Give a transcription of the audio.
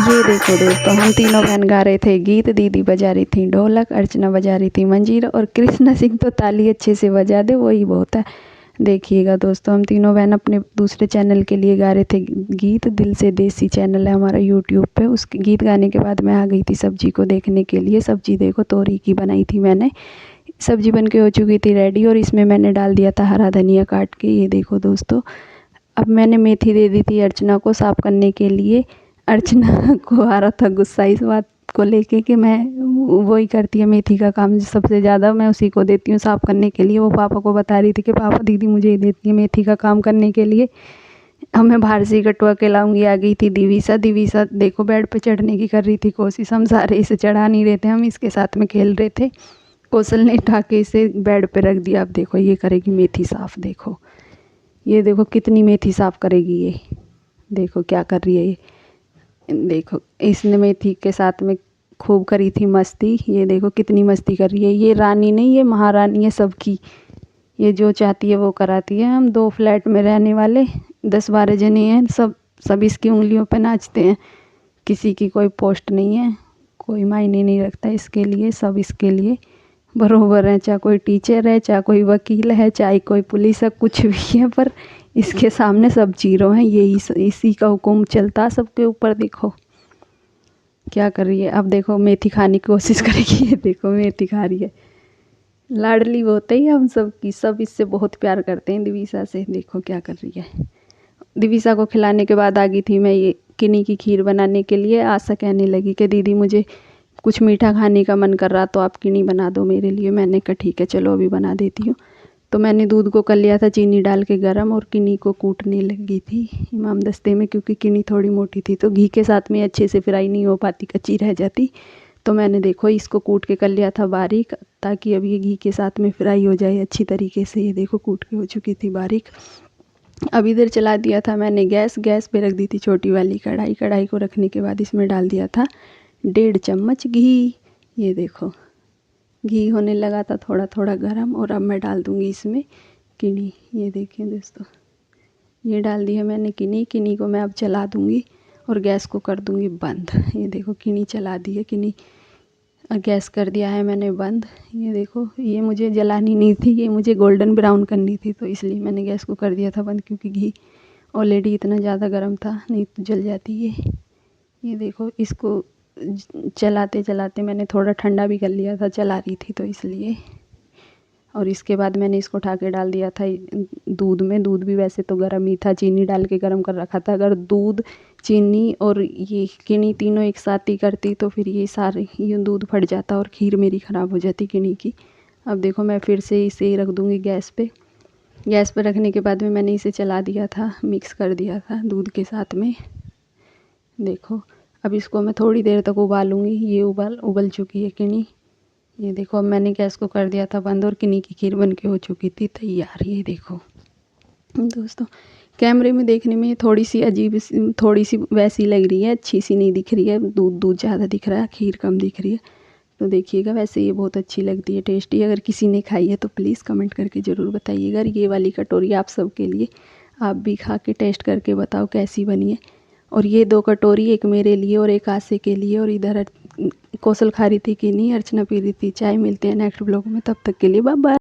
ये देखो दोस्तों, हम तीनों बहन गा रहे थे गीत, दीदी बजा रही थी ढोलक, अर्चना बजा रही थी मंजीरा और कृष्णा सिंह तो ताली अच्छे से बजा दे, वही बहुत है। देखिएगा दोस्तों, हम तीनों बहन अपने दूसरे चैनल के लिए गा रहे थे गीत। दिल से देसी चैनल है हमारा यूट्यूब पे। उस गीत गाने के बाद मैं आ गई थी सब्जी को देखने के लिए। सब्जी देखो, तोरी की बनाई थी मैंने। सब्जी बन के हो चुकी थी रेडी और इसमें मैंने डाल दिया था हरा धनिया काट के। ये देखो दोस्तों, अब मैंने मेथी दे दी थी अर्चना को साफ़ करने के लिए। अर्चना को आ रहा था गुस्सा इस बात को लेके कि मैं वही करती है मेथी का काम सबसे ज़्यादा, मैं उसी को देती हूँ साफ़ करने के लिए। वो पापा को बता रही थी कि पापा दीदी मुझे ही देती है मेथी का काम करने के लिए। अब मैं बाहर से ही कटवा के लाऊंगी। आ गई थी दिवीसा। दिवीसा देखो बेड पे चढ़ने की कर रही थी कोशिश। हम सारे इसे चढ़ा नहीं रहे थे, हम इसके साथ में खेल रहे थे। कौशल ने उठा के इसे बेड पे रख दिया। अब देखो ये करेगी मेथी साफ़। देखो ये देखो कितनी मेथी साफ़ करेगी ये। देखो क्या कर रही है ये। देखो इसने मेथी के साथ में खूब करी थी मस्ती। ये देखो कितनी मस्ती कर रही है। ये रानी नहीं, ये महारानी है सबकी। ये जो चाहती है वो कराती है। हम 2 फ्लैट में रहने वाले 10-12 जने हैं। सब इसकी उंगलियों पे नाचते हैं। किसी की कोई पोस्ट नहीं है, कोई मायने नहीं रखता इसके लिए। सब इसके लिए बरोबर है, चाहे कोई टीचर है, चाहे कोई वकील है, चाहे कोई पुलिस है, कुछ भी है, पर इसके सामने सब जीरो हैं। यही इसी का हुक्म चलता सबके ऊपर। देखो क्या कर रही है। अब देखो मेथी खाने की कोशिश करेगी। ये देखो मेथी खा रही है। लाडली बहुत है हम सबकी। सब इससे बहुत प्यार करते हैं दिवीसा से। देखो क्या कर रही है। दिवीसा को खिलाने के बाद आ गई थी मैं ये किन्नी की खीर बनाने के लिए। आशा कहने लगी कि दीदी मुझे कुछ मीठा खाने का मन कर रहा तो आप किन्नी बना दो मेरे लिए। मैंने कहा ठीक है चलो अभी बना देती हूँ। तो मैंने दूध को कर लिया था चीनी डाल के गरम और किन्नी को कूटने लगी थी इमाम दस्ते में, क्योंकि किन्नी थोड़ी मोटी थी तो घी के साथ में अच्छे से फ्राई नहीं हो पाती, कच्ची रह जाती। तो मैंने देखो इसको कूट के कर लिया था बारीक, ताकि अब ये घी के साथ में फ्राई हो जाए अच्छी तरीके से। ये देखो कूट के हो चुकी थी बारीक। अब इधर चला दिया था मैंने गैस पे रख दी थी छोटी वाली कढ़ाई। कढ़ाई को रखने के बाद इसमें डाल दिया था 1.5 चम्मच घी। ये देखो घी होने लगा था थोड़ा थोड़ा गरम। और अब मैं डाल दूँगी इसमें किन्नी। ये देखिए दोस्तों, ये डाल दी है मैंने किन्नी। किन्नी को मैं अब चला दूँगी और गैस को कर दूँगी बंद। ये देखो किन्नी चला दी है। किन्नी गैस कर दिया है मैंने बंद। ये देखो ये मुझे जलानी नहीं थी, ये मुझे गोल्डन ब्राउन करनी थी, तो इसलिए मैंने गैस को कर दिया था बंद, क्योंकि घी ऑलरेडी इतना ज़्यादा गर्म था, नहीं तो जल जाती ये देखो इसको चलाते चलाते मैंने थोड़ा ठंडा भी कर लिया था, चला रही थी तो इसलिए। और इसके बाद मैंने इसको उठा के डाल दिया था दूध में। दूध भी वैसे तो गर्म ही था, चीनी डाल के गर्म कर रखा था। अगर दूध, चीनी और ये किन्नी तीनों एक साथ ही करती तो फिर ये सारे ये दूध फट जाता और खीर मेरी ख़राब हो जाती किन्नी की। अब देखो मैं फिर से इसे रख दूँगी गैस पे। गैस पे रखने के बाद में मैंने इसे चला दिया था, मिक्स कर दिया था दूध के साथ में। देखो अब इसको मैं थोड़ी देर तक उबालूँगी। ये उबल चुकी है किन्नी। ये देखो अब मैंने गैस को कर दिया था बंद और किन्नी की खीर बन के हो चुकी थी तैयार। ये देखो दोस्तों, कैमरे में देखने में थोड़ी सी अजीब, थोड़ी सी वैसी लग रही है, अच्छी सी नहीं दिख रही है। दूध ज़्यादा दिख रहा है, खीर कम दिख रही है। तो देखिएगा, वैसे ये बहुत अच्छी लगती है, टेस्टी। अगर किसी ने खाई है तो प्लीज़ कमेंट करके ज़रूर बताइएगा। ये वाली कटोरी आप सबके लिए, आप भी खा के टेस्ट करके बताओ कैसी बनी है। और ये 2 कटोरी, एक मेरे लिए और एक आसे के लिए। और इधर कौशल खा रही थी किन्नी, अर्चना पी रही थी चाय। मिलते हैं नेक्स्ट ब्लॉग में, तब तक के लिए बाय बाय।